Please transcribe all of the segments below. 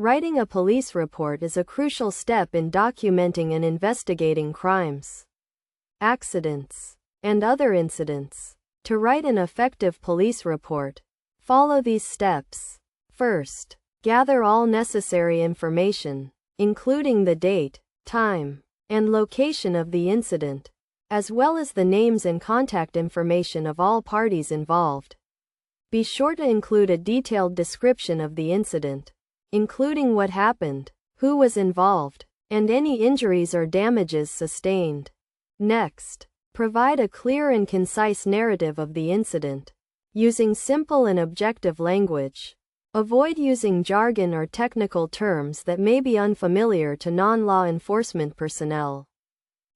Writing a police report is a crucial step in documenting and investigating crimes, accidents, and other incidents. To write an effective police report, follow these steps. First, gather all necessary information, including the date, time, and location of the incident, as well as the names and contact information of all parties involved. Be sure to include a detailed description of the incident, including what happened, who was involved, and any injuries or damages sustained. Next, provide a clear and concise narrative of the incident, using simple and objective language. Avoid using jargon or technical terms that may be unfamiliar to non-law enforcement personnel.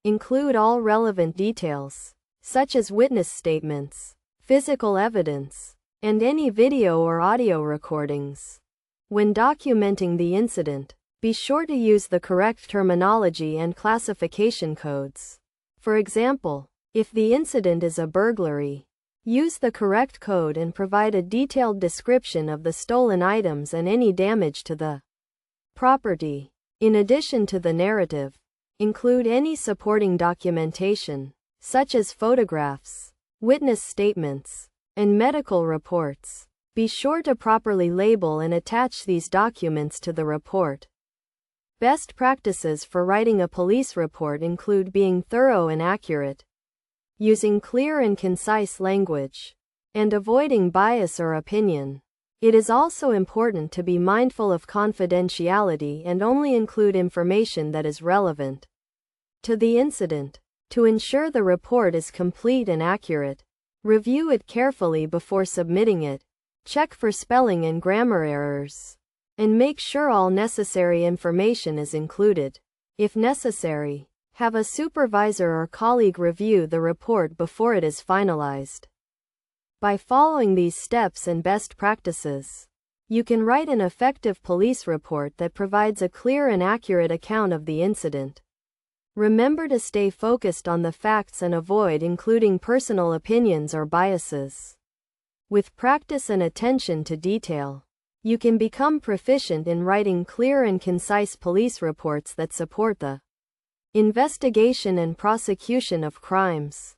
Include all relevant details, such as witness statements, physical evidence, and any video or audio recordings. When documenting the incident, be sure to use the correct terminology and classification codes. For example, if the incident is a burglary, use the correct code and provide a detailed description of the stolen items and any damage to the property. In addition to the narrative, include any supporting documentation, such as photographs, witness statements, and medical reports. Be sure to properly label and attach these documents to the report. Best practices for writing a police report include being thorough and accurate, using clear and concise language, and avoiding bias or opinion. It is also important to be mindful of confidentiality and only include information that is relevant to the incident. To ensure the report is complete and accurate, review it carefully before submitting it, check for spelling and grammar errors, and make sure all necessary information is included. If necessary, have a supervisor or colleague review the report before it is finalized. By following these steps and best practices, you can write an effective police report that provides a clear and accurate account of the incident. Remember to stay focused on the facts and avoid including personal opinions or biases. With practice and attention to detail, you can become proficient in writing clear and concise police reports that support the investigation and prosecution of crimes.